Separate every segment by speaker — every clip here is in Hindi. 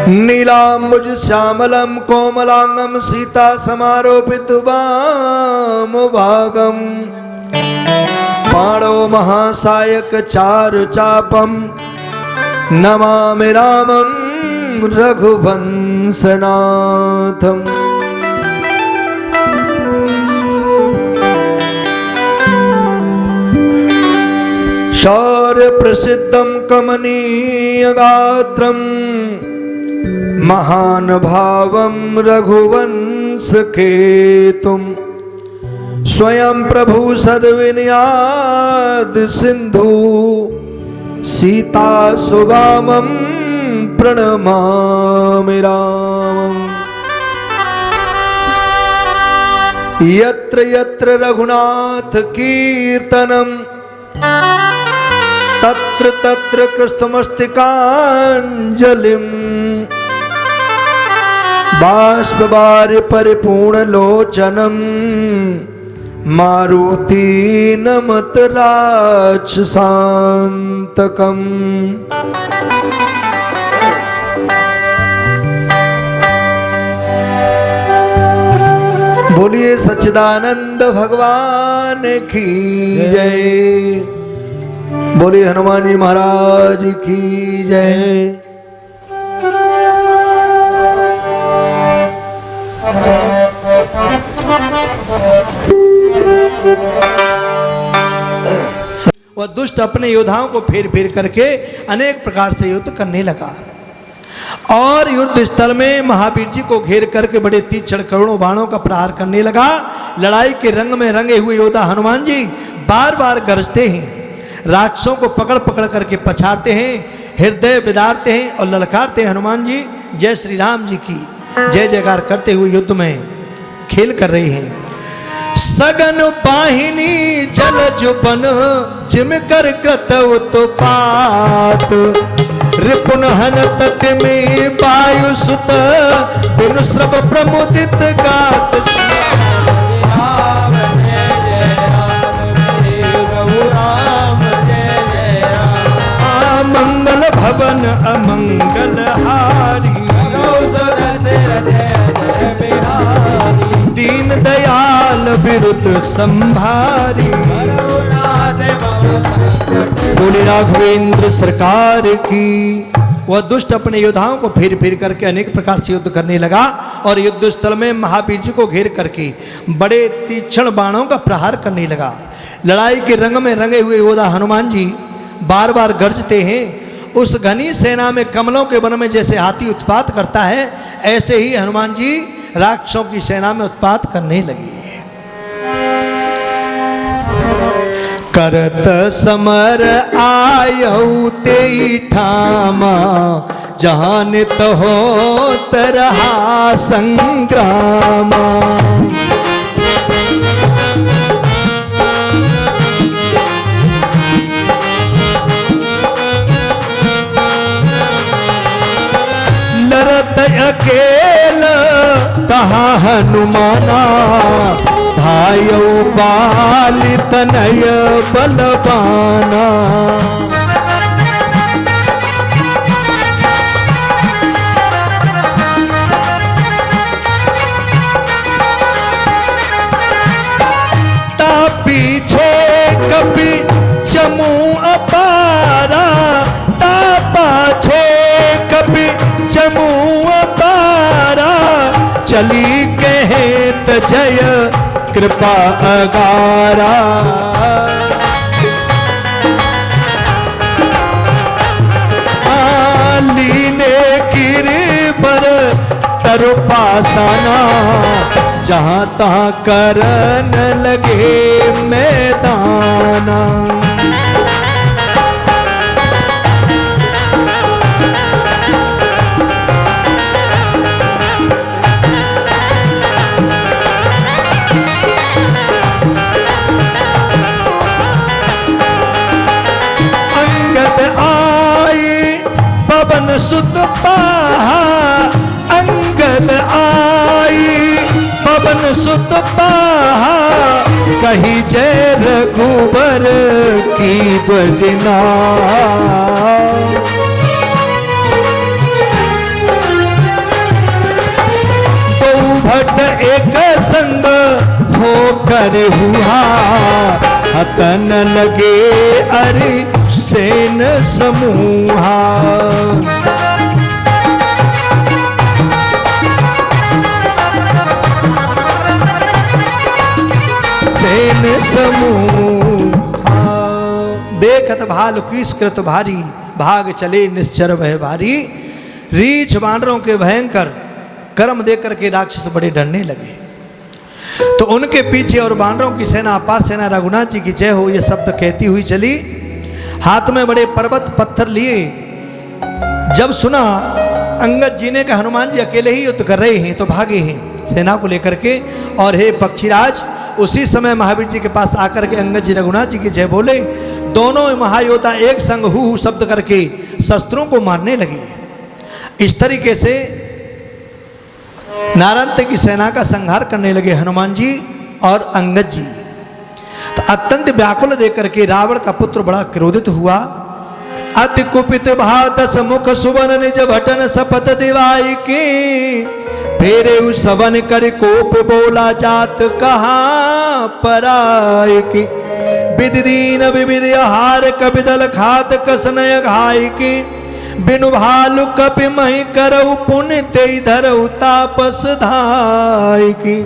Speaker 1: नीलाम्बुज श्यामलं कोमलांगं सीता समारोपित वामभागं पाणौ महासायक चारु चापं नमामि रामं रघुवंशनाथम्। शौर्य प्रसिद्धं कमनीय गात्रं महानुभावं रघुवंश केतुं स्वयं प्रभु सद्विनयाद सिंधु सीता सुगामं प्रणमामि रामम्। यत्र यत्र रघुनाथ कीर्तनं तत्र तत्र कृष्णमस्तिकाञ्जलिं बाष्पवारि परिपूर्ण लोचनं मारुति नमत राक्षसान्तकम्। बोलिए सच्चिदानंद भगवान की जय। बोलिए हनुमान जी महाराज की जय। वह दुष्ट अपने योद्धाओं को फेर फेर करके अनेक प्रकार से युद्ध करने लगा और युद्ध स्थल में महावीर जी को घेर करके बड़े तीक्ष्ण करोड़ों बाणों का प्रहार करने लगा। लड़ाई के रंग में रंगे हुए योद्धा हनुमान जी बार बार गरजते हैं, राक्षसों को पकड़ पकड़ करके पछाड़ते हैं, हृदय बिदारते हैं और ललकारते हैं हनुमान जी जय श्री राम जी की जय जयकार करते हुए युद्ध में खेल कर रहे हैं। सगन पाहिनी जल जुबन जिम कर क्रतव तो पात रिपुन हनत में वायु सुत बिनु श्रव प्रमुदित गात। मंगल भवन अमंगल हारी दीन दयाल बिरुद संभारी। बोले राघवेंद्र सरकार की। वह दुष्ट अपने योद्धाओं को फेर फेर करके अनेक प्रकार से युद्ध करने लगा और युद्ध स्थल में महावीर जी को घेर करके बड़े तीक्ष्ण बाणों का प्रहार करने लगा। लड़ाई के रंग में रंगे हुए योद्धा हनुमान जी बार बार गरजते हैं। उस घनी सेना में कमलों के वन में जैसे हाथी उत्पात करता है ऐसे ही हनुमान जी राक्षसों की सेना में उत्पात करने लगे। करत समर आयौ तेई ठामा जहाँ नित हो तरहा संग्रामा। लड़त अकेल तहा हनुमाना धायौ बाल तनय बलवाना। ता पीछे कभी चमू अपारा ता पाछे कभी चमू अपारा। चली कहेत जय कृपा अगारा। लीने गिरे पर तरुपासना जहाँ तहाँ करन लगे मैदाना। सुत पाहा अंगद आई पवन सुत पाहा कही जय रघुबर की ध्वजना। भट एक संग हो कर हुआ, हतन लगे अरि सेन समूहा। सेन समूहा। देखत भालु कीसकृत भारी, भाग चले निश्चर भय भारी। रीछ वानरों के भयंकर कर्म देख करके राक्षस बड़े डरने लगे। तो उनके पीछे और वानरों की सेना, अपार सेना रघुनाथ जी की जय हो ये शब्द कहती हुई चली। हाथ में बड़े पर्वत पत्थर लिए। जब सुना अंगद जी ने कि हनुमान जी अकेले ही युद्ध कर रहे हैं तो भागे हैं सेना को लेकर के। और हे पक्षीराज, उसी समय महावीर जी के पास आकर के अंगद जी रघुनाथ जी की जय बोले। दोनों महायोद्धा एक संग हु शब्द करके शस्त्रों को मारने लगे। इस तरीके से नारायण की सेना का संहार करने लगे हनुमान जी और अंगद जी। तो अत्यंत व्याकुल देकर के रावण का पुत्र बड़ा क्रोधित हुआ। अति कुपित भादस मुख सुवन निज भटन सपत दिवाई की। फेरे सवन कर कोप बोला जात कहाँ पराई की। विधि दीन विविध हार कपिदल खात कसनय घाई की। बिनु भालु कपि मही करऊ पुण्य ते धरऊ तापस धाय की।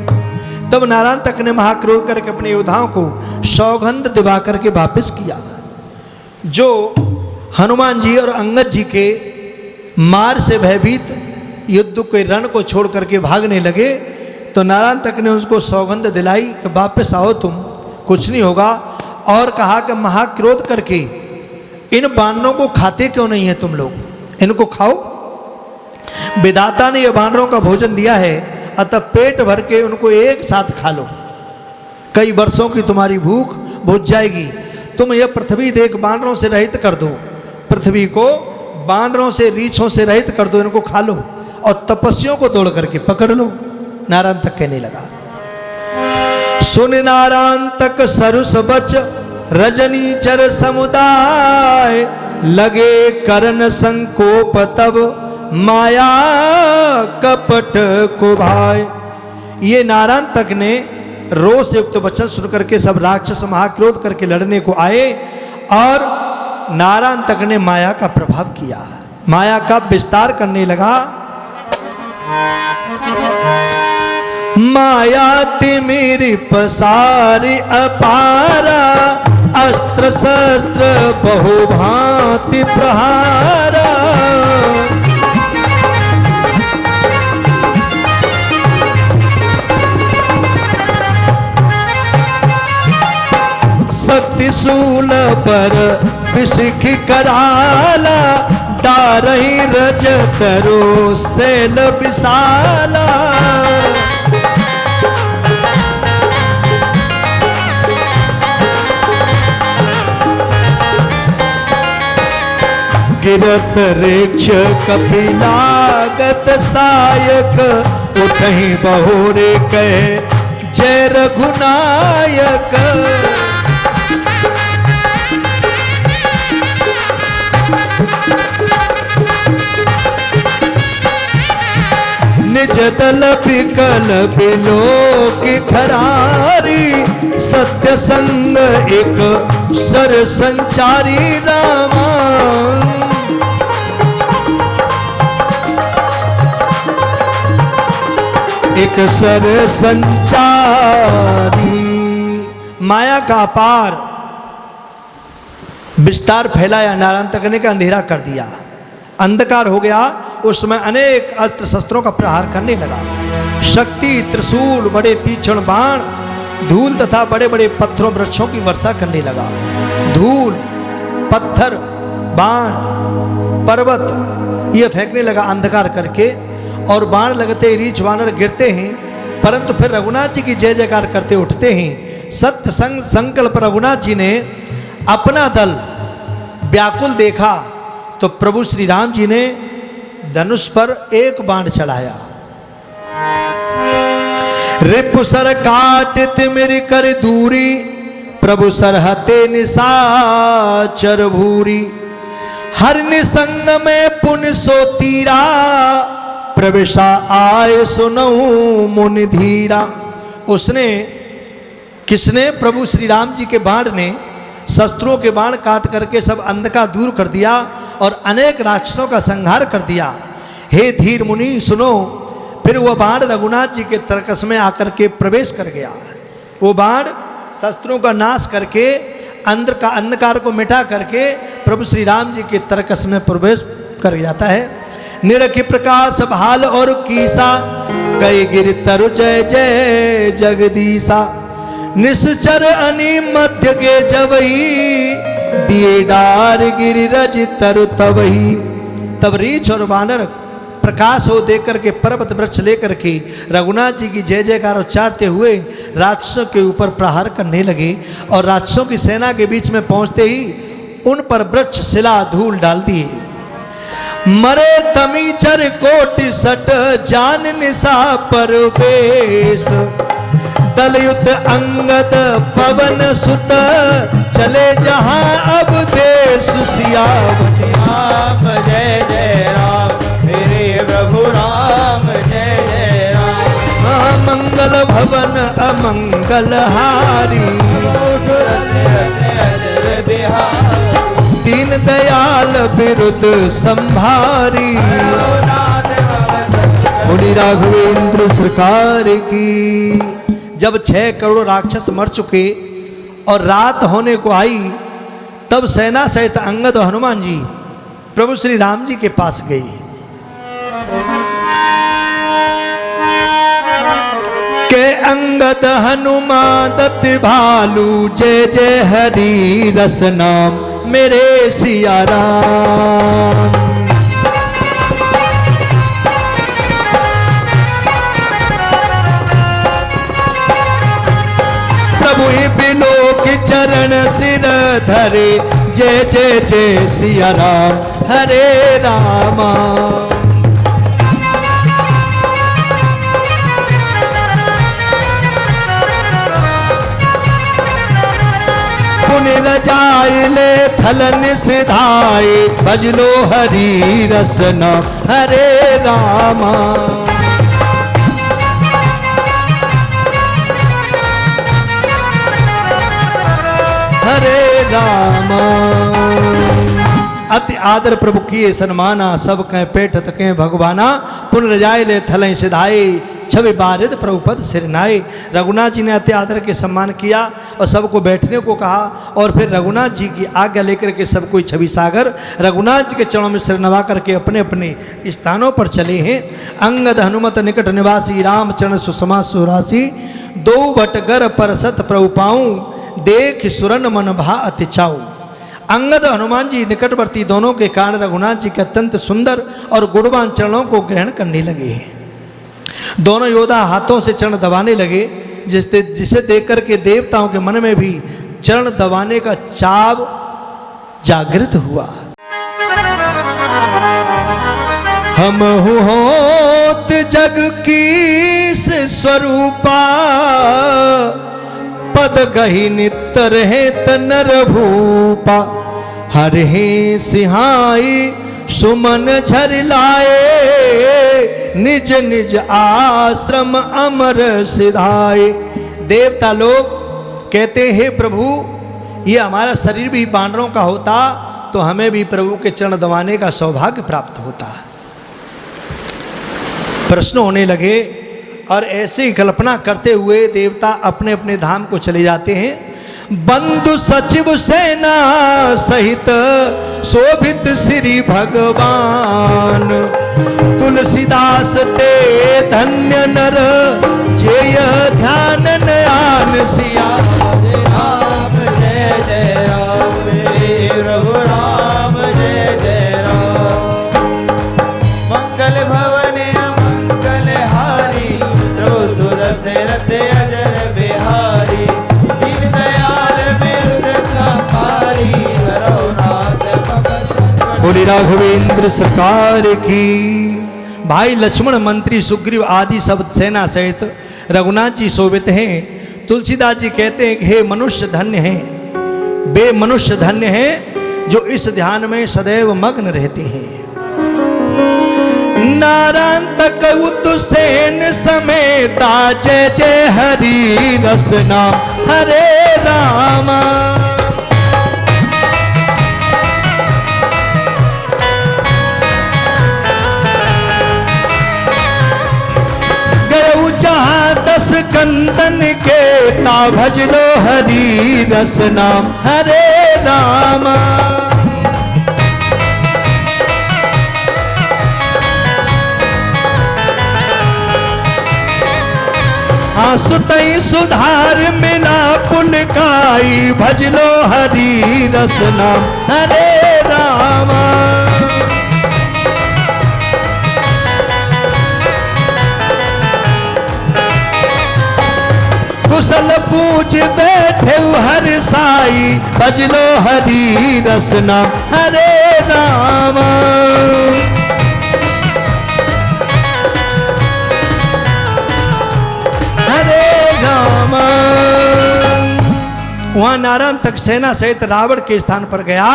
Speaker 1: तब नारायण तक ने महाक्रोध करके अपने योद्धाओं को सौगंध दिवा करके वापिस किया। जो हनुमान जी और अंगद जी के मार से भयभीत युद्ध के रण को छोड़ करके भागने लगे, तो नारायण तक ने उसको सौगंध दिलाई कि वापस आओ तुम, कुछ नहीं होगा। और कहा कि महाक्रोध करके इन बानरों को खाते क्यों नहीं है तुम लोग, इनको खाओ। विधाता ने ये बानरों का भोजन दिया है, अतः पेट भर के उनको एक साथ खा लो, कई वर्षों की तुम्हारी भूख बुझ जाएगी। तुम यह पृथ्वी देख बानरों से रहित कर दो, पृथ्वी को बानरों से रीछों से रहित कर दो, इनको खा लो और तपस्वियों को तोड़ करके पकड़ लो। नारायण तक कहने लगा। सुन नारायण तक सरुस बच रजनी चर समुदाय। लगे करण संकोप तब माया कपट को भाई। ये नारायण तक ने रोष युक्त वचन सुन करके सब राक्षस महाक्रोध करके लड़ने को आए और नारायण तक ने माया का प्रभाव किया, माया का विस्तार करने लगा। माया तिमिरी पसारी अपारा। अस्त्र शस्त्र बहुभांति प्रहारा। शक्ति शूल पर विशिख कराला। डारही रज तरो शैल विशाला। गिरत रेक्ष कपिलागत सायक। उठही बहोरे कहे जय रघुनायक। निज दल विकल बिलोक खरारी। सत्य संग एक सर संचारी रामा। एक सर संचारी। माया का अपार विस्तार फैलाया, नारायण तक ने का अंधेरा कर दिया, अंधकार हो गया। उस समय अनेक अस्त्र शस्त्रों का प्रहार करने लगा। शक्ति त्रिशूल, बड़े तीक्ष्ण बाण, धूल तथा बड़े बड़े पत्थरों वृक्षों की वर्षा करने लगा। धूल, पत्थर, बाण, पर्वत ये फेंकने लगा अंधकार करके। और बाण लगते रीछ वानर गिरते हैं, परंतु फिर रघुनाथ जी की जय जयकार करते उठते हैं। सत्य संग संकल्प रघुनाथ जी ने अपना दल व्याकुल देखा तो प्रभु श्री राम जी ने धनुष पर एक बाण चढ़ाया। रिपुसर काटित मेरी कर दूरी। प्रभु सरहते निशाचर भूरी। हर निसंग में पुन सो तीरा। प्रवेशा आए सुनऊ मुनि धीरा। उसने किसने? प्रभु श्री राम जी के बाण ने शस्त्रों के बाण काट करके सब अंधकार दूर कर दिया और अनेक राक्षसों का संहार कर दिया। हे धीर मुनि सुनो। फिर वह बाण रघुनाथ जी के तरकस में आकर के प्रवेश कर गया। वो बाण शस्त्रों का नाश करके अंदर का अंधकार को मिटा करके प्रभु श्री राम जी के तरकस में प्रवेश कर जाता है। निरखि प्रकाश भाल और कीसा, गए गिर तरु जय जय जगदीसा। निश्चर अनि मध्य के जवही, दिए डार गिरिरज तरु तवही। तब रीछ और वानर प्रकाश हो देकर के पर्वत वृक्ष लेकर के रघुनाथ जी की जय जयकार उच्चारते हुए राक्षसों के ऊपर प्रहार करने लगे और राक्षसों की सेना के बीच में पहुंचते ही उन पर वृक्ष शिला धूल डाल दिए। मरे तमीचर कोटि सट, जान निशा पर बेश। दलयुत अंगद पवन सुत, चले जहां अब देश। सियावत
Speaker 2: राम जय जय राम, मेरे प्रभु राम जय जय राम।
Speaker 1: मंगल भवन अमंगल हारी, दीन दयाल बिरुद संभारी। मुनि राघवेंद्र सरकार की। जब 6 करोड़ राक्षस मर चुके और रात होने को आई, तब सेना सहित अंगद और हनुमान जी प्रभु श्री राम जी के पास गए। के अंगद हनुमान दत्त भालू, जय जय हरि रस नाम मेरे सिया राम। प्रभु बिलो के चरण सिर धरे, जय जय जय सिया राम हरे रामा। पुनि रजाइले थलन सिधाए, भजलो हरि रसना हरे रामा। हरे रामा। अति आदर प्रभु किए सन्माना, सब कह पेट तके भगवाना। पुन रजाए ले थलें सिधाए, छवि बारिद प्रभु पद सिरनाए। रघुनाथ जी ने अति आदर के सम्मान किया और सबको बैठने को कहा और फिर रघुनाथ जी की आज्ञा लेकर के सब कोई छवि सागर रघुनाथ जी के चरणों में सिर नवा करके अपने अपने स्थानों पर चले हैं। अंगद हनुमत निकट निवासी, राम चरण सुषमा सुरासी। दो बटगर पर सत प्रभु पाऊं, देख सुरन मन भा अति चाऊ। अंगद हनुमान जी निकटवर्ती दोनों के कारण रघुनाथ जी के अत्यंत सुंदर और गुणवान चरणों को ग्रहण करने लगे हैं। दोनों योद्धा हाथों से चरण दबाने लगे, जिसे देख करके देवताओं के मन में भी चरण दबाने का चाव जागृत हुआ। हम होत जग की स्वरूपा, पद गही नितर है तनर भूपा। हर हे सिहाई सुमन झर लाए, निज निज आश्रम अमर सिधाए। देवता लोग कहते हैं प्रभु ये हमारा शरीर भी बानरों का होता तो हमें भी प्रभु के चरण दबाने का सौभाग्य प्राप्त होता। प्रश्न होने लगे और ऐसे ही कल्पना करते हुए देवता अपने अपने धाम को चले जाते हैं। बंधु सचिव सेना सहित शोभित श्री भगवान, तुलसीदास ते धन्य नर जय ध्यान नयान। सिया
Speaker 2: राम जय जय राम, प्रभु राम जय जय राम। मंगल भवन मंगल हारी, प्रभु सुरस रथ अजर बिहारी। दीन दयाल बिरुद संहारी,
Speaker 1: बोली राघवेंद्र सरकार की। भाई लक्ष्मण मंत्री सुग्रीव आदि सब सेना सहित रघुनाथ जी शोभित हैं। तुलसीदास जी कहते हैं कि हे मनुष्य धन्य हैं, बे मनुष्य धन्य हैं जो इस ध्यान में सदैव मग्न रहते हैं। नारायण उतसेन समेता जय जय हरि रसना हरे रामा। गौ जहाँ 10 कंदन के ता भजलो हरि रसना हरे रामा। सुतई सुधार मिला पुलकाई भजलो हरि रसना हरे रामा। कुशल पूज बैठे हर साई भजलो हरि रसना हरे रामा। वहां नारायण तक सेना सहित रावण के स्थान पर गया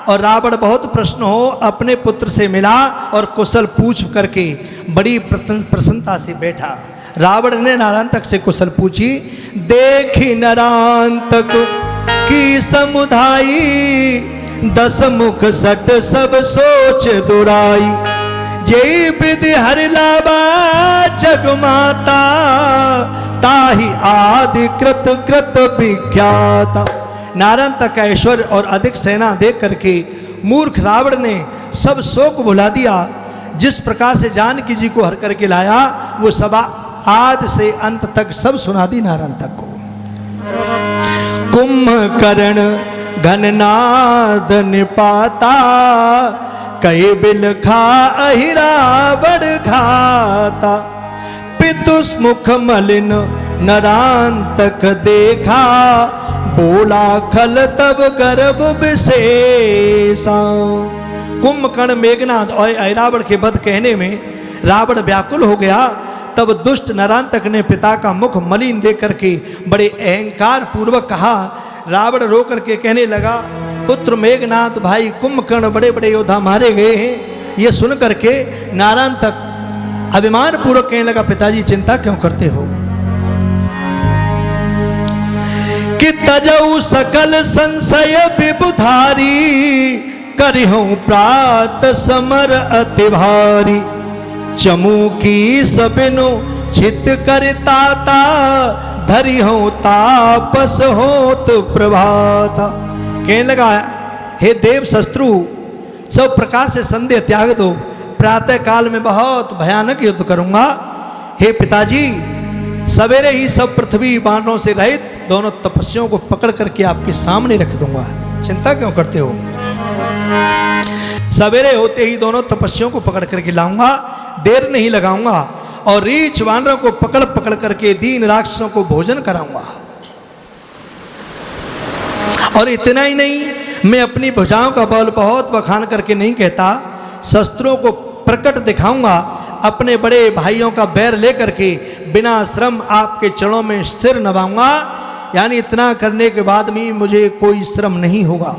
Speaker 1: और रावण बहुत प्रश्न हो अपने पुत्र से मिला और कुशल पूछ करके बड़ी प्रसन्नता से बैठा। रावण ने नारायण तक से कुशल पूछी। देखी नारायण तक की समुदाई 10 मुख सट सब सोच दुराई। जय विधि हर लावा जग माता ताही आदि कृत कृत विख्याता। नारायण तक का ऐश्वर्य और अधिक सेना देख करके मूर्ख रावण ने सब शोक भुला दिया। जिस प्रकार से जानकी जी को हर करके लाया वो सभा आदि से अंत तक सब सुना दी नारायण तक को। कुंभकर्ण घननाद निपाता कई बिल खा रावण घाता। पितुस्मुख मलिन नारायण तक देखा बोला खल तब गर्भ विशेषा। कुंभकर्ण मेघनाद और ऐरावण के वध कहने में रावण व्याकुल हो गया। तब दुष्ट नारायण तक ने पिता का मुख मलिन देख करके बड़े अहंकार पूर्वक कहा। रावण रो करके कहने लगा पुत्र मेघनाद भाई कुंभकर्ण बड़े बड़े योद्धा मारे गए हैं। ये सुन करके नारायण तक अभिमान पूर्वक कहने लगा पिताजी चिंता क्यों करते हो कि तजऊ सकल संशय विबुधारी करिहूं प्रात समर अति भारी। चमू की सबिनो छित करताता धरी हो तापस होत प्रभाता। कहने लगा हे देव शत्रु सब प्रकार से संदेह त्याग दो। प्रातः काल में बहुत भयानक युद्ध करूंगा। हे पिताजी सवेरे ही सब पृथ्वी बाणों से रहित दोनों तपस्वियों को पकड़ करके आपके सामने रख दूंगा। चिंता क्यों करते हो। सवेरे होते ही दोनों तपस्वियों को पकड़ करके लाऊंगा। देर नहीं लगाऊंगा और रीछ वानरों को पकड़ पकड़ करके दीन राक्षसों को भोजन कराऊंगा। और इतना ही नहीं मैं अपनी भुजाओं का बल बहुत बखान करके नहीं कहता। शस्त्रों को प्रकट दिखाऊंगा। अपने बड़े भाइयों का बैर लेकर के बिना श्रम आपके चरणों में सिर नवाऊंगा। यानी इतना करने के बाद भी मुझे कोई श्रम नहीं होगा।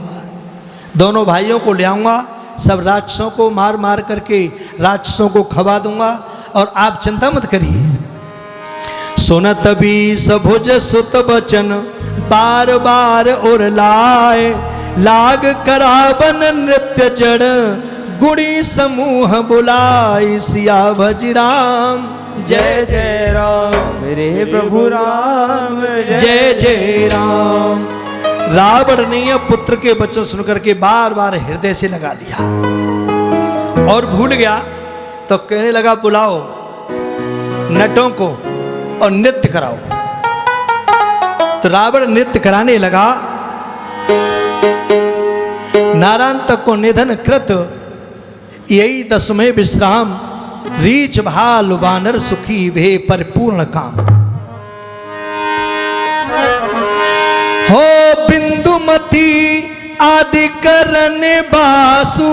Speaker 1: दोनों भाइयों को ले आऊंगा। सब राक्षसों को मार मार करके राक्षसों को खवा दूंगा। और आप चिंता मत करिए। सुनत भी सभुज सुत बचन बार बार और लाए लाग करावन नृत्य जड़ गुणी समूह बुलाई सिया भज राम
Speaker 2: जय जय राम मेरे प्रभु राम
Speaker 1: जय जय राम। रावण ने यह पुत्र के वचन सुनकर के बार बार हृदय से लगा लिया और भूल गया। तो कहने लगा बुलाओ नटों को और नृत्य कराओ। तो रावण नृत्य कराने लगा। नारायण तक को निधन कृत यही 10वें विश्राम रीछ भाल वानर सुखी भे परिपूर्ण काम। हो बिंदुमती आदि करन बासु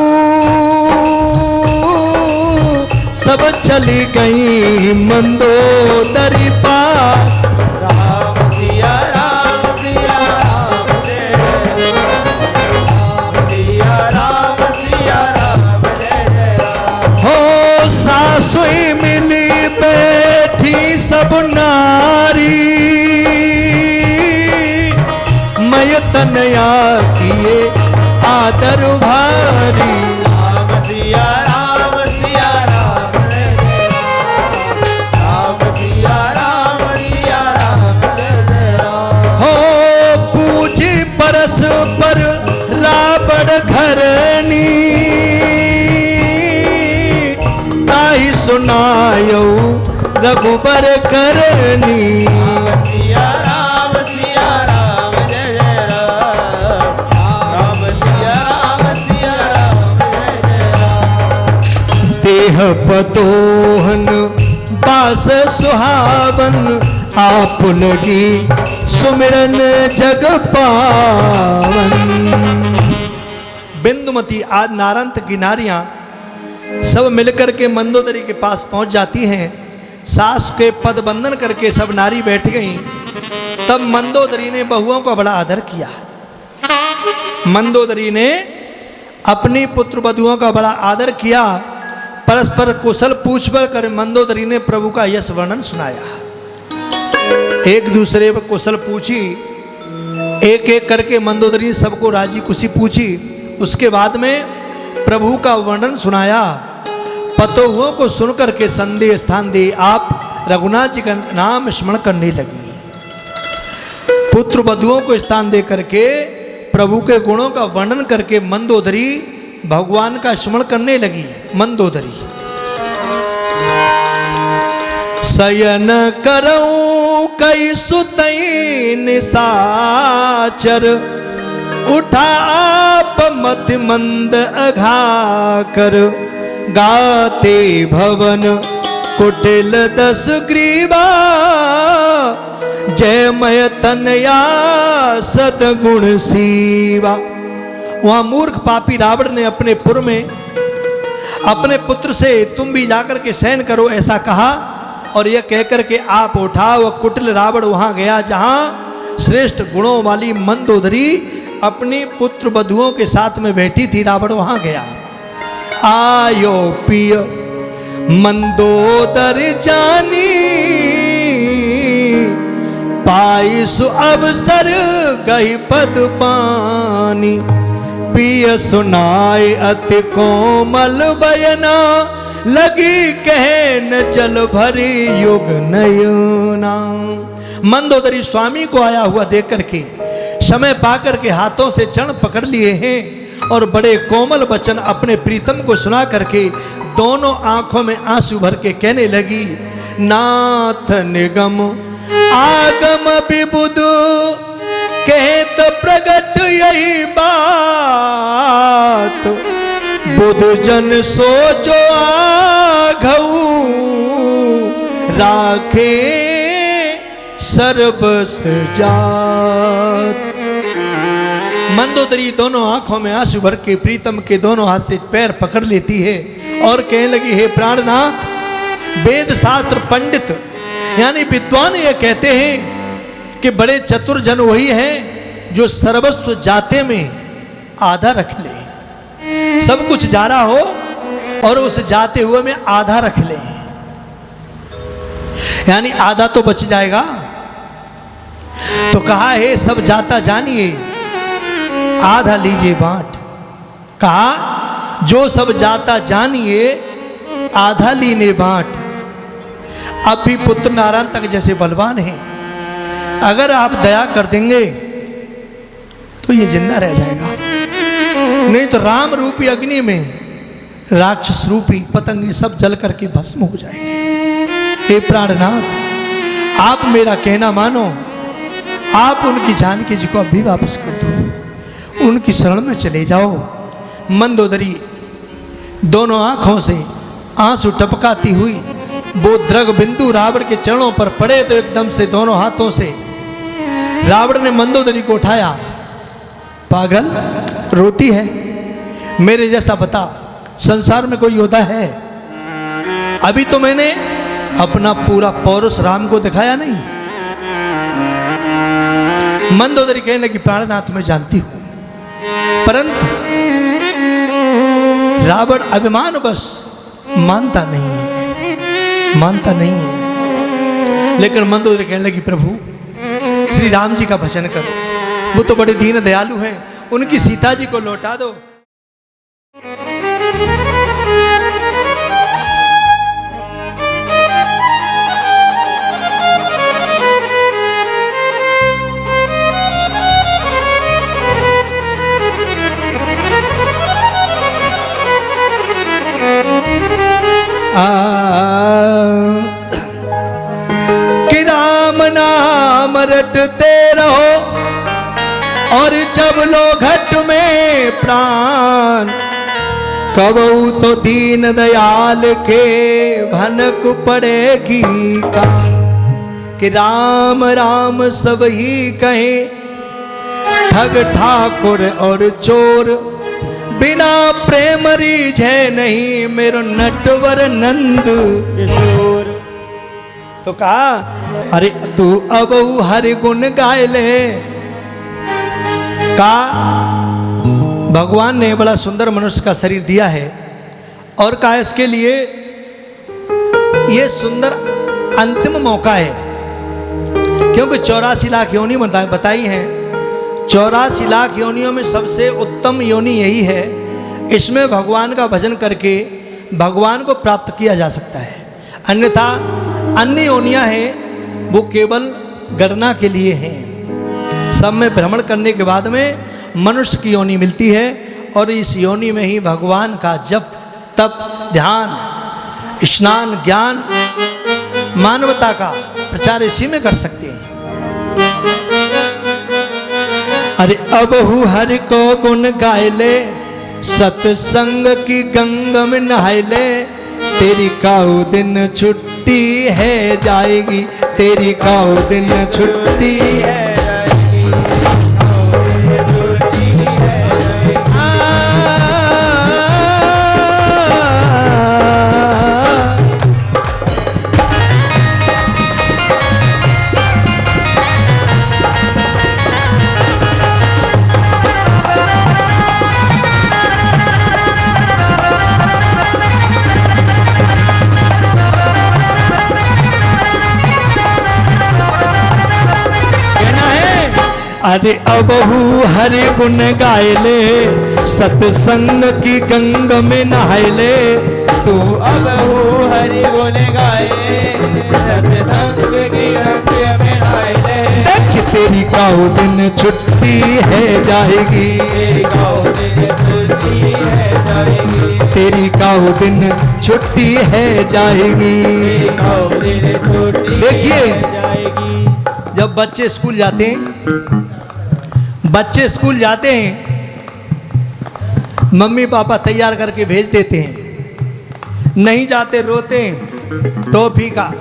Speaker 1: सब चली गई मंदोदरी पास।
Speaker 2: राम सिया राम सिया राम जय राम सिया राम जय राम। हो
Speaker 1: नारी मय तनया किए आदर भारी।
Speaker 2: राम सिया राम सिया राम जय जय राम। राम सिया राम सिया राम जय जय राम।
Speaker 1: हो पूजी परस्पर रावण घरनी ताहि सुनायो रघुबर करनी।
Speaker 2: राम सिया राम जय जय राम। राम सिया राम जय जय राम।
Speaker 1: देह पतोहन बास सुहावन आप लगी सुमिरन जग पावन। बिंदुमती आज नारंत की नारियां सब मिलकर के मंदोदरी के पास पहुंच जाती हैं। सास के पद बंधन करके सब नारी बैठ गईं। तब मंदोदरी ने बहुओं का बड़ा आदर किया। मंदोदरी ने अपनी पुत्र वधुओं का बड़ा आदर किया। परस्पर कुशल पूछकर कर मंदोदरी ने प्रभु का यश वर्णन सुनाया। एक दूसरे पर कुशल पूछी, एक एक करके मंदोदरी ने सबको राजी खुशी पूछी। उसके बाद में प्रभु का वर्णन सुनाया। पतोहुओं को सुनकर के संदेह स्थान दे आप रघुनाथ जी का नाम स्मरण करने लगी। पुत्र वधुओं को स्थान दे करके प्रभु के गुणों का वर्णन करके मंदोदरी भगवान का स्मरण करने लगी। मंदोदरी शयन करऊं कई सुतई निसाचर उठा आप मति मंद अघाकर। गाते भवन कुटिल दस ग्रीवा जयमय तनया सदगुण सीवा। वहां मूर्ख पापी रावण ने अपने पुर में अपने पुत्र से तुम भी जाकर के शयन करो ऐसा कहा और यह कहकर के आप उठा। वह कुटिल रावण वहां गया जहां श्रेष्ठ गुणों वाली मंदोदरी अपनी पुत्र वधुओं के साथ में बैठी थी। रावण वहां गया। आयो पिय मंदोदर जानी पाई सु अवसर गई पद पानी। पिय सुनाए अति कोमल बयना लगी कहन जल भरी युग नयना। मंदोदरी स्वामी को आया हुआ देख करके समय पाकर के हाथों से चरण पकड़ लिए हैं और बड़े कोमल वचन अपने प्रीतम को सुना करके दोनों आंखों में आंसू भर के कहने लगी। नाथ निगम आगम विबुध कहत प्रगट यही बात। बुध जन सोचो आघऊ राखे सर्वस जात। मंदोदरी दोनों आंखों में आंसू भर के प्रीतम के दोनों हाथ से पैर पकड़ लेती है और कहने लगी, हे प्राणनाथ वेद शास्त्र पंडित यानी विद्वान ये कहते हैं कि बड़े चतुर जन वही हैं जो सर्वस्व जाते में आधा रख ले। सब कुछ जा रहा हो और उस जाते हुए में आधा रख ले, यानी आधा तो बच जाएगा। तो कहा है सब जाता जानिए आधा लीजिए बांट। कहा जो सब जाता जानिए आधा लीने बांट। अब भी पुत्र नारायण तक जैसे बलवान हैं, अगर आप दया कर देंगे तो ये जिंदा रह जाएगा, नहीं तो राम रूपी अग्नि में राक्षस रूपी पतंगे सब जल करके भस्म हो जाएंगे। हे प्राणनाथ आप मेरा कहना मानो, आप उनकी जानकी जी को अभी वापस कर दो, उनकी शरण में चले जाओ। मंदोदरी दोनों आंखों से आंसू टपकाती हुई वो द्रग बिंदु रावण के चरणों पर पड़े तो एकदम से दोनों हाथों से रावण ने मंदोदरी को उठाया। पागल रोती है, मेरे जैसा बता संसार में कोई योद्धा है? अभी तो मैंने अपना पूरा पौरुष राम को दिखाया नहीं। मंदोदरी कहने लगी, प्राणनाथ मैं जानती हूं, परंतु रावण अभिमान बस मानता नहीं है, लेकिन मंदोदरी कहने लगी, प्रभु श्री राम जी का भजन करो, वो तो बड़े दीन दयालु हैं, उनकी सीता जी को लौटा दो। कि राम नाम रटते रहो और जब लो घट में प्राण, कबहू तो दीन दयाल के भनक पड़ेगी का। कि राम राम सब ही कहे, ठग ठाकुर और चोर, बिना प्रेम रीझे नहीं मेरो नटवर नंद किशोर। तो कहा, अरे तू अब हरि गुण गाय ले। कहा भगवान ने बड़ा सुंदर मनुष्य का शरीर दिया है और कहा इसके लिए ये सुंदर अंतिम मौका है, क्योंकि 84 लाख योनि बताई हैं। 84 लाख योनियों में सबसे उत्तम योनि यही है, इसमें भगवान का भजन करके भगवान को प्राप्त किया जा सकता है। अन्यथा अन्य योनियां हैं वो केवल गणना के लिए हैं। सब में भ्रमण करने के बाद में मनुष्य की योनि मिलती है और इस योनि में ही भगवान का जप तप ध्यान स्नान ज्ञान मानवता का प्रचार इसी में कर सकते हैं। अरे अब हरि को गुण गाय ले, सत्संग की गंगा में नहाय ले। तेरी काऊ दिन छुट्टी है जाएगी, तेरी काऊ दिन छुट्टी है अरे अबहू हरि गुण गाय ले, सत्संग की गंगा में नहाय ले। तू
Speaker 2: अबहू हरि गुण गाय ले, सत्संग की गंगा में नहाय ले।
Speaker 1: देख तेरी काऊ दिन छुट्टी है जाएगी,
Speaker 2: तेरी काऊ दिन छुट्टी है जाएगी,
Speaker 1: तेरी काऊ दिन छुट्टी है जाएगी।
Speaker 2: तेरी काऊ दिन छुट्टी
Speaker 1: देखिए
Speaker 2: जाएगी।
Speaker 1: जब बच्चे स्कूल जाते हैं, बच्चे स्कूल जाते हैं, मम्मी पापा तैयार करके भेज देते हैं, नहीं जाते रोते हैं, टॉफी का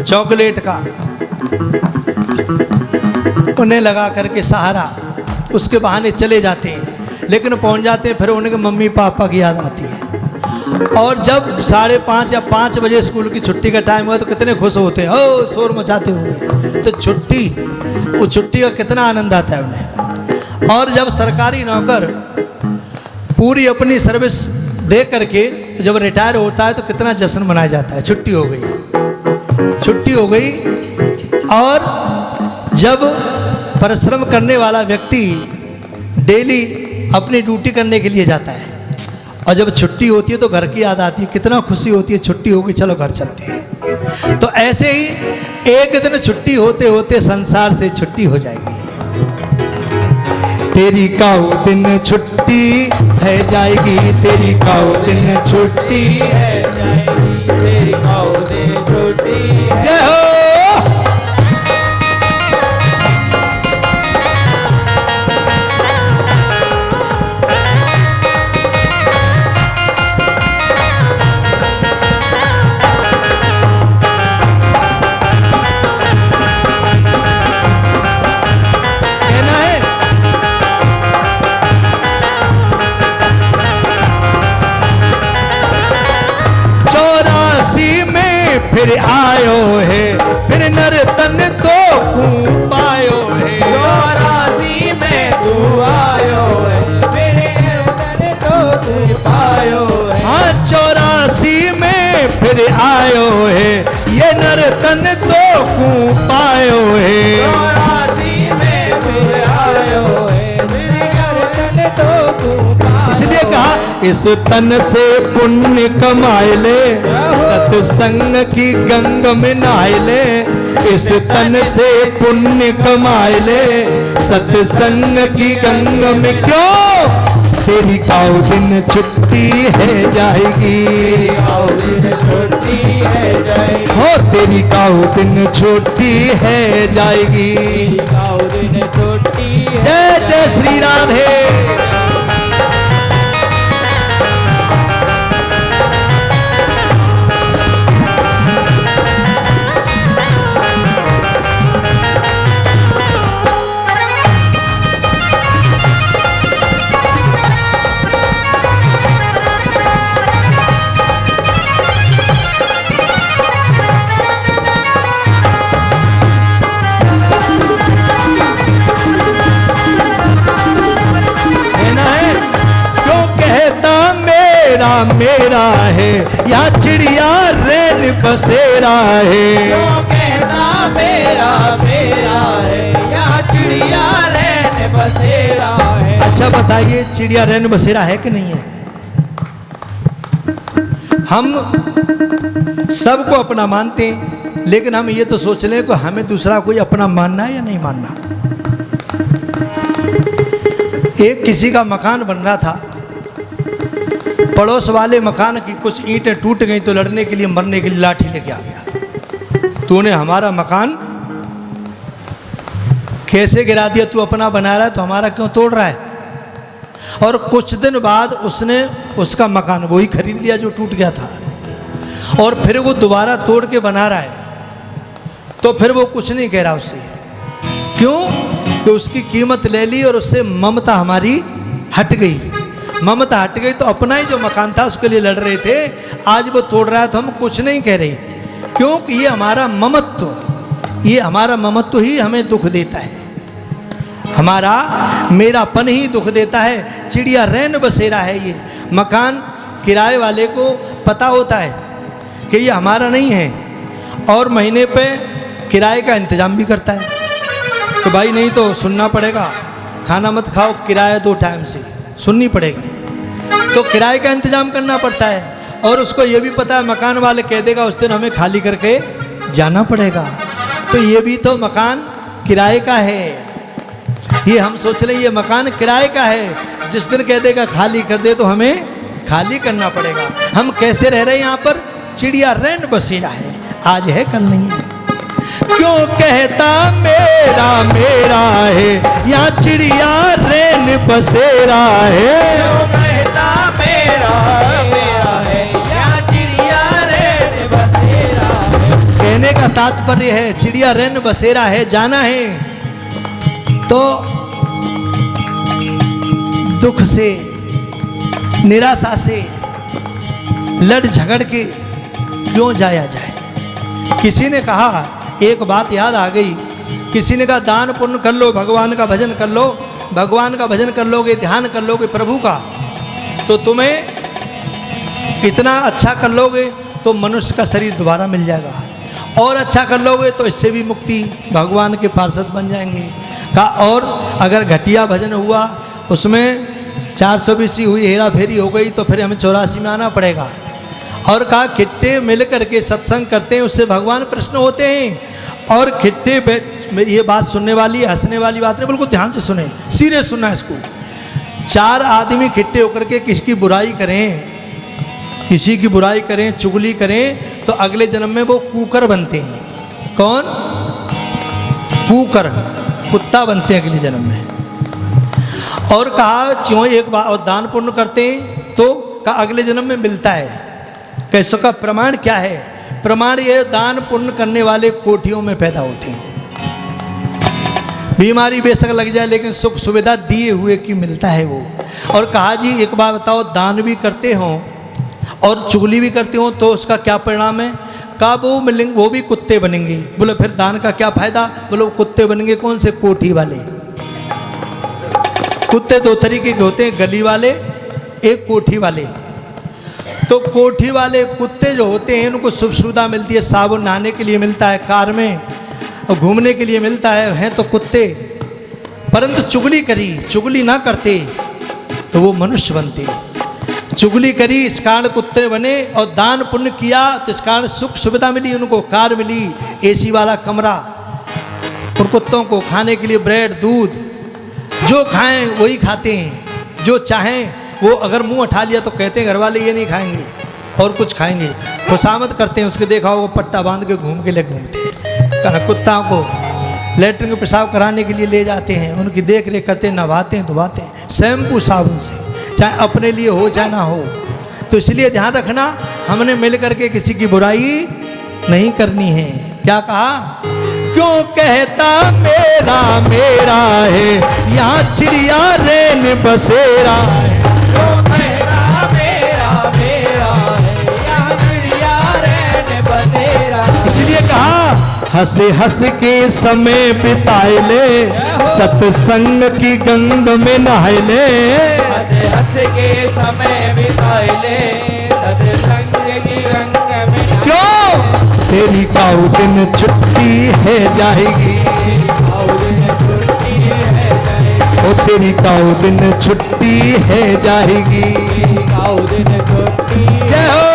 Speaker 1: चॉकलेट का उन्हें लगा करके सहारा, उसके बहाने चले जाते हैं। लेकिन पहुंच जाते हैं फिर उनके मम्मी पापा की याद आती है। और जब 5:30 या 5 बजे स्कूल की छुट्टी का टाइम हुआ तो कितने खुश होते हैं, ओ शोर मचाते हुए। तो छुट्टी, वो छुट्टी का कितना आनंद आता है उन्हें। और जब सरकारी नौकर पूरी अपनी सर्विस दे करके जब रिटायर होता है तो कितना जश्न मनाया जाता है, छुट्टी हो गई, छुट्टी हो गई। और जब परिश्रम करने वाला व्यक्ति डेली अपनी ड्यूटी करने के लिए जाता है और जब छुट्टी होती है तो घर की याद आती है, कितना खुशी होती है, छुट्टी होगी चलो घर चलते हैं। तो ऐसे ही एक दिन छुट्टी होते होते संसार से छुट्टी हो जाएगी। तेरी काऊ दिन छुट्टी है जाएगी, तेरी काऊ दिन छुट्टी है
Speaker 2: जाएगी, तेरी काऊ दिन छुट्टी है।
Speaker 1: जय हो। फिर आयो है, फिर नर्तन तो पायो है।
Speaker 2: 84 में तू आयो है, फिर नर्तन तो पायो है।
Speaker 1: हाँ 84 में फिर आयो है, ये नर्तन तो को पायो है।
Speaker 2: चौरासी में फिर आयो है, श्री गर्दन तो को
Speaker 1: इसलिए कहा इस तन से पुण्य कमाए ले, सत्संग की गंग में नहाए ले। इस तन से पुण्य कमाए ले, सत्संग की गंग में। क्यों तेरी काउ दिन छुट्टी है जाएगी,
Speaker 2: आओ दिन छुट्टी है जाएगी,
Speaker 1: हो तेरी काउ दिन छुट्टी है जाएगी।
Speaker 2: आओ दिन छुट्टी है।
Speaker 1: जय जय श्री राधे। मेरा है या चिड़िया रैन बसेरा है।
Speaker 2: जो कहता मेरा मेरा है, या चिड़िया रैन बसेरा है।
Speaker 1: अच्छा बताइए चिड़िया रैन बसेरा है कि नहीं है? हम सबको अपना मानते हैं, लेकिन हम ये तो सोच लें कि हमें दूसरा कोई अपना मानना है या नहीं मानना। एक किसी का मकान बन रहा था, पड़ोस वाले मकान की कुछ ईंटें टूट गई तो लड़ने के लिए मरने के लिए लाठी लेके आ गया। तूने हमारा मकान कैसे गिरा दिया? तू अपना बना रहा है तो हमारा क्यों तोड़ रहा है? और कुछ दिन बाद उसने उसका मकान वही खरीद लिया जो टूट गया था, और फिर वो दोबारा तोड़ के बना रहा है। तो फिर वो कुछ नहीं कह रहा उससे। क्यों? कि उसकी कीमत ले ली और उससे ममता हमारी हट गई। ममता हट गई तो अपना ही जो मकान था उसके लिए लड़ रहे थे, आज वो तोड़ रहा है तो हम कुछ नहीं कह रहे। क्योंकि ये हमारा ममत्व ही हमें दुख देता है, हमारा मेरापन ही दुख देता है। चिड़िया रैन बसेरा है ये मकान। किराए वाले को पता होता है कि ये हमारा नहीं है, और महीने पे किराए का इंतजाम भी करता है। तो भाई नहीं तो सुनना पड़ेगा, खाना मत खाओ, किराया 2 टाइम से सुननी पड़ेगी। तो किराए का इंतजाम करना पड़ता है, और उसको ये भी पता है मकान वाले कह देगा उस दिन हमें खाली करके जाना पड़ेगा। तो ये भी तो मकान किराए का है। ये हम सोच रहे ये मकान किराए का है, जिस दिन कह देगा खाली कर दे तो हमें खाली करना पड़ेगा। हम कैसे रह रहे हैं यहाँ पर? चिड़िया रैन बसेरा है, आज है कल नहीं है। क्यों कहता मेरा मेरा है, या चिड़िया रैन बसेरा है।
Speaker 2: जो कहता मेरा मेरा है, या चिड़िया रैन बसेरा है।
Speaker 1: कहने का तात्पर्य है चिड़िया रैन बसेरा है, जाना है तो दुख से, निराशा से लड़ झगड़ के क्यों जाया जाए। किसी ने कहा, एक बात याद आ गई, किसी ने कहा दान पुण्य कर लो, भगवान का भजन कर लो। भगवान का भजन कर लोगे, ध्यान कर लोगे प्रभु का, तो तुम्हें इतना अच्छा कर लोगे तो मनुष्य का शरीर दोबारा मिल जाएगा, और अच्छा कर लोगे तो इससे भी मुक्ति, भगवान के पार्षद बन जाएंगे। का और अगर घटिया भजन हुआ, उसमें 420 हुई, हेरा फेरी हो गई, तो फिर हमें 84 में आना पड़ेगा। और कहा खिट्टे मिल करके सत्संग करते हैं, उससे भगवान प्रसन्न होते हैं। और खिट्टे मेरी ये बात सुनने वाली, हंसने वाली बात नहीं, बिल्कुल ध्यान से सुने, सीरियस सुनना इसको। 4 आदमी खिट्टे होकर के किसी की बुराई करें, चुगली करें, तो अगले जन्म में वो कूकर बनते हैं। कौन? कूकर, कुत्ता बनते हैं अगले जन्म में। और कहा क्यों एक बार और दान पुण्य करते हैं तो का अगले जन्म में मिलता है। कैसो का प्रमाण क्या है? प्रमाण ये, दान पुण्य करने वाले कोठियों में पैदा होते हैं। बीमारी बेशक लग जाए लेकिन सुख सुविधा दिए हुए की मिलता है वो। और कहा जी एक बार बताओ, दान भी करते हो और चुगली भी करते हो तो उसका क्या परिणाम है? कहा वो मिलेंगे, वो भी कुत्ते बनेंगे। बोले फिर दान का क्या फायदा? बोले वो कुत्ते बनेंगे कौन से? कोठी वाले। कुत्ते 2 तरीके के होते हैं, गली वाले, एक कोठी वाले। तो कोठी वाले कुत्ते जो होते हैं उनको सुख सुविधा मिलती है, साबुन नहाने के लिए मिलता है, कार में और घूमने के लिए मिलता है, हैं तो कुत्ते। परंतु चुगली ना करते तो वो मनुष्य बनते। चुगली करी इस कारण कुत्ते बने, और दान पुण्य किया तो इस कारण सुख सुविधा मिली, उनको कार मिली, एसी वाला कमरा, और कुत्तों को खाने के लिए ब्रेड दूध, जो खाएं वही खाते हैं, जो चाहें वो। अगर मुंह उठा लिया तो कहते हैं घर वाले ये नहीं खाएंगे और कुछ खाएंगे, खुशामद करते हैं। उसके देखा हो पट्टा बांध के घूम के ले घूमते हैं। कहा कुत्ता को लेटरिन में पेशाब कराने के लिए ले जाते हैं, उनकी देख रेख करते हैं, नहवाते हैं, धुवाते हैं शैम्पू साबुन से, चाहे अपने लिए हो चाहे ना हो। तो इसलिए ध्यान रखना, हमने मिल करके किसी की बुराई नहीं करनी है। क्या कहा? क्यों कहता मेरा मेरा है, यहाँ चिड़िया रेन बसेरा है।
Speaker 2: क्यों कहता मेरा मेरा है, यहाँ चिड़िया रेन बसेरा।
Speaker 1: इसलिए कहा हंसे हंस के समय बिताए ले, सत्संग की गंग में नहाए ले।
Speaker 2: हंस हंस के समय बिताए ले, सत्संग की गंग में।
Speaker 1: क्यों? तेरी काऊ दिन छुट्टी है जाएगी, ओ तेरी काऊ दिन छुट्टी है जाएगी। जय हो।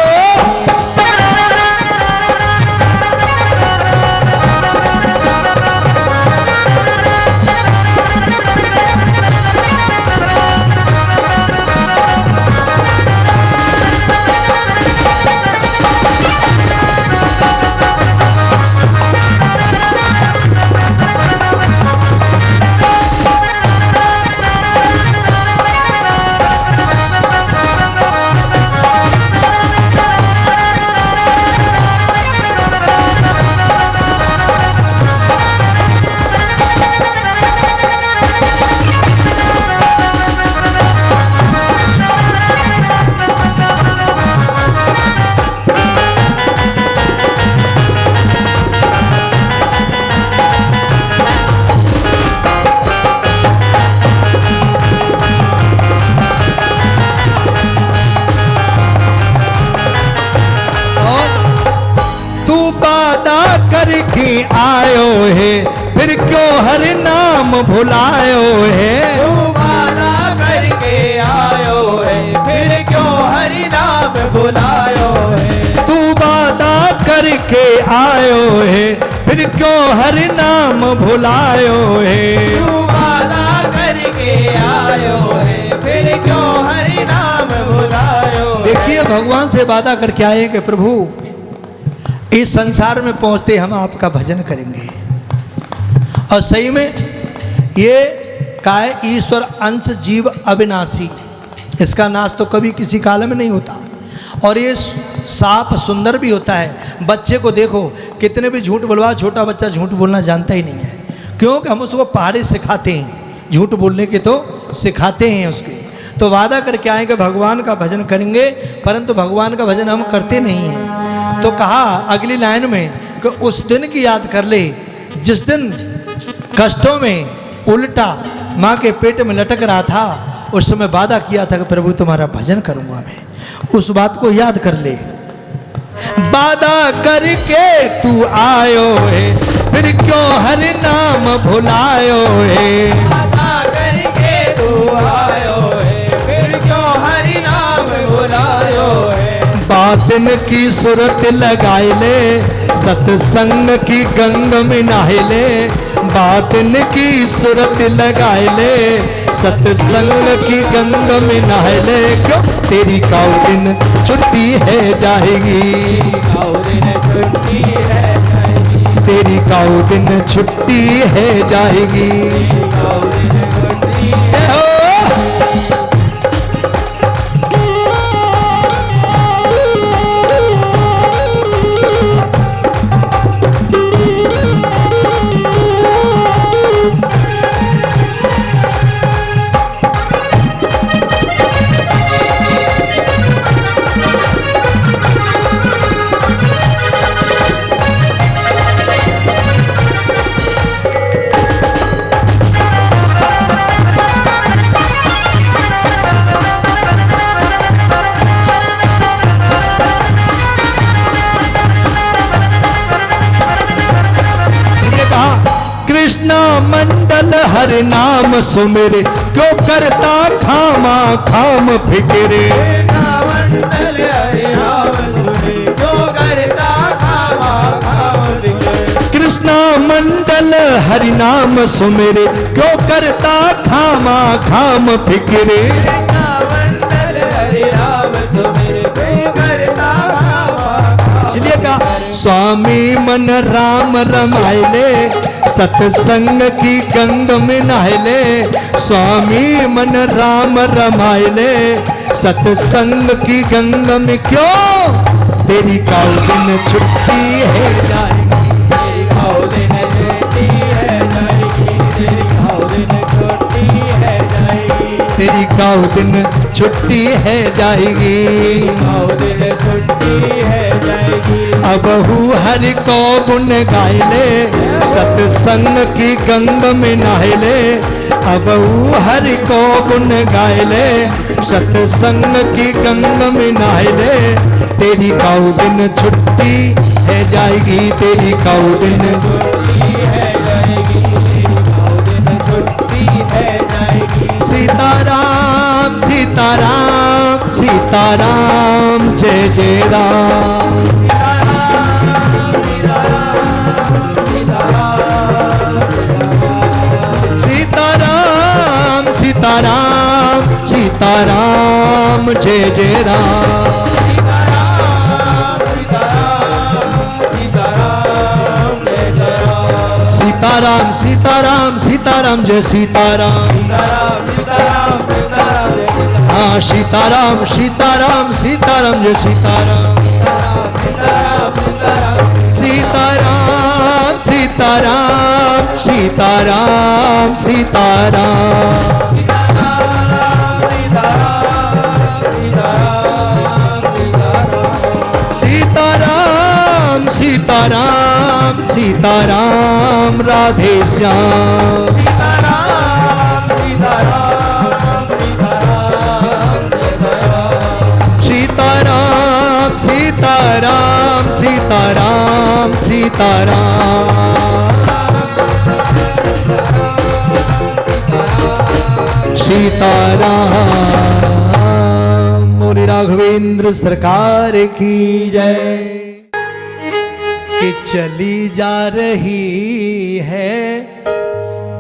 Speaker 1: करके आयो है, फिर क्यों हरि नाम भुलायो है।
Speaker 2: तू वादा करके आयो है, फिर क्यों हरि नाम भुलायो है।
Speaker 1: तू वादा करके आयो है, फिर क्यों हरि नाम भुलायो है।
Speaker 2: तू वादा करके आयो है, फिर क्यों हरि नाम भुलायो है।
Speaker 1: देखिए भगवान से वादा करके आए कि प्रभु इस संसार में पहुंचते हम आपका भजन करेंगे। और सही में ये काय ईश्वर अंश जीव अविनाशी, इसका नाश तो कभी किसी काल में नहीं होता। और ये सांप सुंदर भी होता है। बच्चे को देखो कितने भी झूठ बोलवा, छोटा बच्चा झूठ बोलना जानता ही नहीं है, क्योंकि हम उसको पहाड़े सिखाते हैं, झूठ बोलने के तो सिखाते हैं उसके। तो वादा करके आए कि भगवान का भजन करेंगे, परंतु भगवान का भजन हम करते नहीं हैं। तो कहा अगली लाइन में कि उस दिन की याद कर ले जिस दिन कष्टों में उल्टा माँ के पेट में लटक रहा था, उस समय वादा किया था कि प्रभु तुम्हारा भजन करूंगा मैं। उस बात को याद कर ले। वादा करके तू आयो है, फिर क्यों हरि नाम भुलायो है।
Speaker 2: वादा करके तू आयो है, फिर क्यों हरि नाम भुलायो है।
Speaker 1: बातिन की सूरत लगाए ले, सत्संग की गंग में नहाए ले। बातिन की सूरत लगाए ले, सत्संग की गंग में नहाए ले। क्यों? तेरी काऊ दिन छुट्टी है जाएगी,
Speaker 2: काऊ दिन छुट्टी है जाएगी।
Speaker 1: तेरी काऊ दिन छुट्टी है जाएगी।
Speaker 2: काऊ दिन छुट्टी
Speaker 1: जय हो। कृष्णा मंडल हरि नाम सुमिरे, क्यों करता खामा खाम फिक्रे।
Speaker 2: मंडल हरि नाम सुमिरे, क्यों करता खामा खाम फिक्रे।
Speaker 1: कृष्णा मंडल हरि नाम सुमिरे, क्यों करता खामा खाम फिक्रे।
Speaker 2: मंडल हरि नाम सुमिरे, क्यों करता खामा खाम।
Speaker 1: इसलिए कहा स्वामी मन राम रमाइले, सत्संग की गंग में नहले। स्वामी मन राम रमाइले, सत्संग की गंग में क्यों तेरी काल दिन छुट्टी है जाएगी।
Speaker 2: तेरी खाओ दिन छुट्टी है जाएगी, तेरी खाओ दिन छुट्टी है जाएगी,
Speaker 1: तेरी काल दिन छुट्टी है जाएगी।
Speaker 2: खाओ दिन छुट्टी है जाएगी।
Speaker 1: अबहु हरि को गुण गायले, सत्संग की गंग में नहले। अबहु हरि को गुण गायले, सत्संग की गंग में नहले। तेरी काऊ दिन छुट्टी है जाएगी, तेरी काऊ दिन
Speaker 2: छुट्टी है जाएगी, तेरी खाओ दिन छुट्टी है जाएगी।
Speaker 1: सीताराम सीताराम सीताराम जय जय राम। सीताराम सीताराम सीताराम जय जय राम। सीताराम सीताराम सीताराम जय सीताराम। हाँ सीताराम सीताराम सीताराम जय सीताराम। सीताराम सीताराम सीताराम सीताराम। सीताराम सीताराम सीताराम राधे श्याम। सीताराम सीताराम सीताराम सीताराम। सीताराम बोले राघवेंद्र सरकार की जय। कि चली जा रही है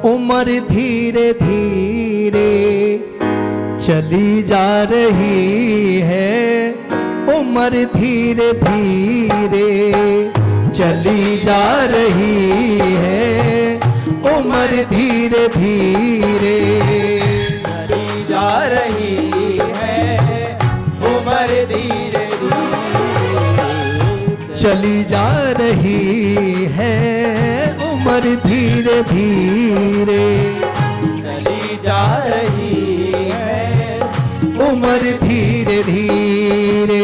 Speaker 1: उम्र धीरे धीरे, चली जा रही है उम्र धीरे धीरे, चली जा रही है उम्र धीरे धीरे।
Speaker 2: चली जा रही है उम्र धीरे धीरे,
Speaker 1: चली जा रही है उम्र धीरे धीरे,
Speaker 2: चली जा रही है
Speaker 1: उम्र धीरे धीरे।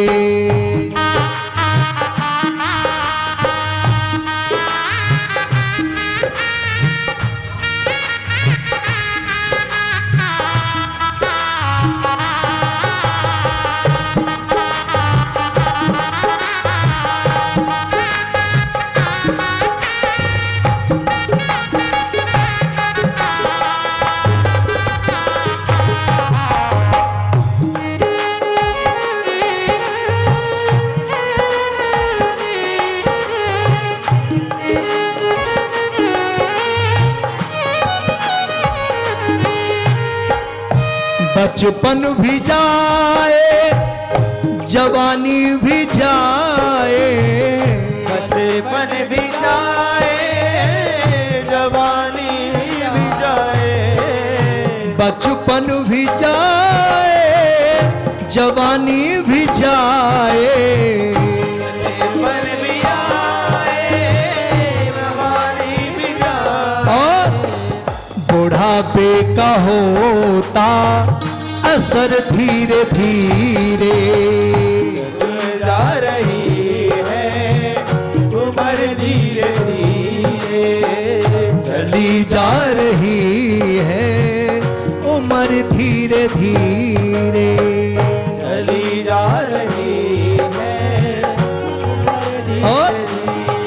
Speaker 1: बचपन भी जाए जवानी भी जाए,
Speaker 2: बचपन भी जाए जवानी भी जाए,
Speaker 1: बचपन भी जाए जवानी भी जाए।
Speaker 2: बचपन भी आए जवानी भी जाए,
Speaker 1: और बुढ़ापे का होता असर धीरे धीरे,
Speaker 2: जा रही है उम्र धीरे धीरे,
Speaker 1: चली जा रही है उम्र धीरे धीरे।
Speaker 2: चली जा रही है उम्र धीरे
Speaker 1: और
Speaker 2: धीरे।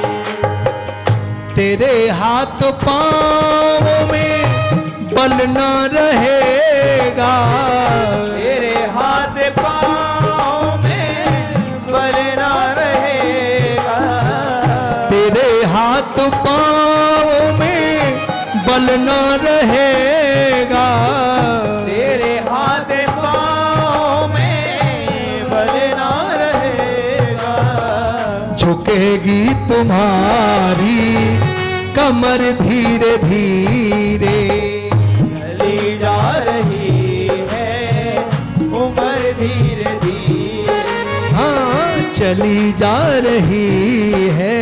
Speaker 1: तेरे हाथ पाँव में बल न रहेगा,
Speaker 2: तेरे हाथ पाँव में बल ना रहेगा,
Speaker 1: तेरे हाथ पाँव में बल न रहेगा,
Speaker 2: तेरे हाथ पाँव में बल ना रहेगा,
Speaker 1: झुकेगी तुम्हारी कमर धीरे धीरे,
Speaker 2: चली जा रही है उम्र धीरे धीरे,
Speaker 1: हाँ चली जा रही है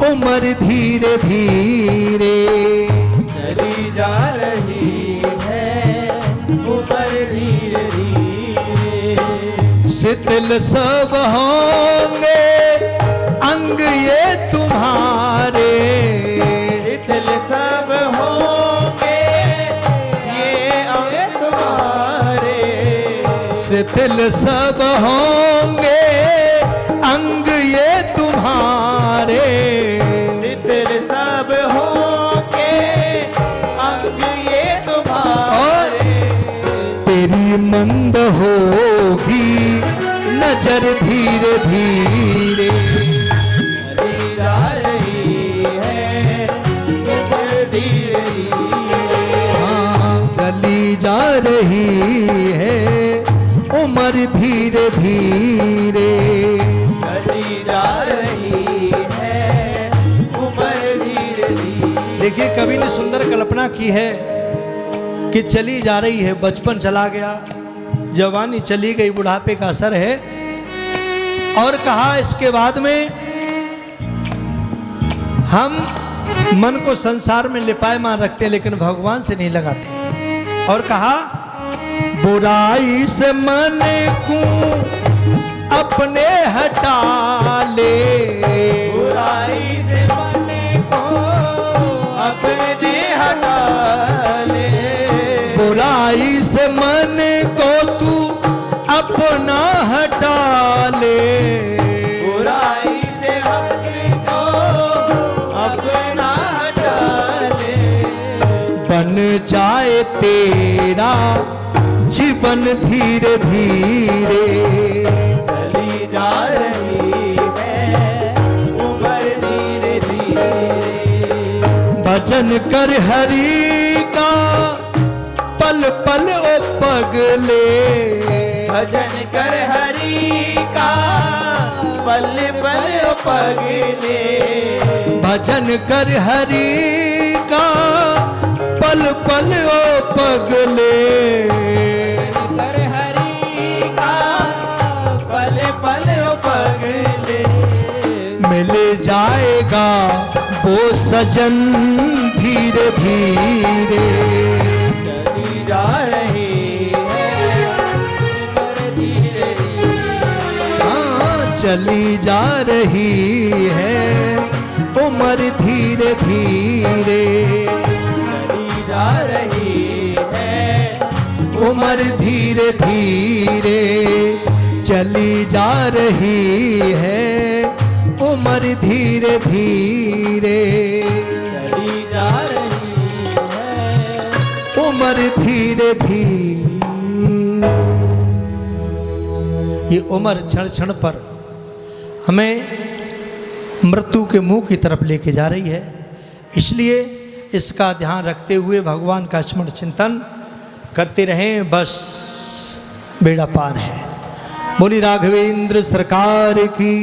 Speaker 1: उम्र धीरे धीरे,
Speaker 2: चली जा रही है उम्र धीरे धीरे,
Speaker 1: शिथिल सब होंगे अंग ये तुम्हारे,
Speaker 2: शिथिल सब होंगे ये अंग तुम्हारे,
Speaker 1: शिथिल सब होंगे अंग ये तुम्हारे,
Speaker 2: शिथिल सब होंगे अंग ये तुम्हारे,
Speaker 1: तेरी मंद होगी नजर धीरे धीरे,
Speaker 2: चली जा रही है उम्र धीरे धीरे,
Speaker 1: हाँ चली जा रही है उम्र धीरे धीरे,
Speaker 2: चली जा रही है उम्र धीरे धीरे।
Speaker 1: देखिए कवि ने सुंदर कल्पना की है कि चली जा रही है, बचपन चला गया, जवानी चली गई, बुढ़ापे का असर है, और कहा इसके बाद में हम मन को संसार में लिपायमान रखते लेकिन भगवान से नहीं लगाते, और कहा बुराई से मन को अपने हटा ले,
Speaker 2: बुराई से मन को अपने हटा ले,
Speaker 1: बुराई से मन को तू अपना हटा ले,
Speaker 2: बुराई से मन को अपना हटा ले,
Speaker 1: बन जाए तेरा जीवन धीरे धीरे,
Speaker 2: चली जा रही है उम्र धीरे धीरे,
Speaker 1: भजन कर हरि का पल पल ओ पगले,
Speaker 2: भजन कर हरि का पल पल पगले,
Speaker 1: भजन कर हरि का पल पल ओ पगले,
Speaker 2: कर हरि का पल पल पगले,
Speaker 1: मिल जाएगा वो सजन धीरे धीरे,
Speaker 2: चली जा रही है उम्र धीरे धीरे,
Speaker 1: हाँ चली जा रही है उम्र धीरे धीरे,
Speaker 2: चली जा रही है
Speaker 1: उम्र धीरे धीरे, चली जा रही है उम्र धीरे धीरे,
Speaker 2: चली जा रही है
Speaker 1: उम्र धीरे धीरे। ये उम्र क्षण क्षण पर हमें मृत्यु के मुंह की तरफ लेके जा रही है, इसलिए इसका ध्यान रखते हुए भगवान का स्मरण चिंतन करते रहें, बस बेड़ा पार है। बोली राघवेंद्र सरकार की।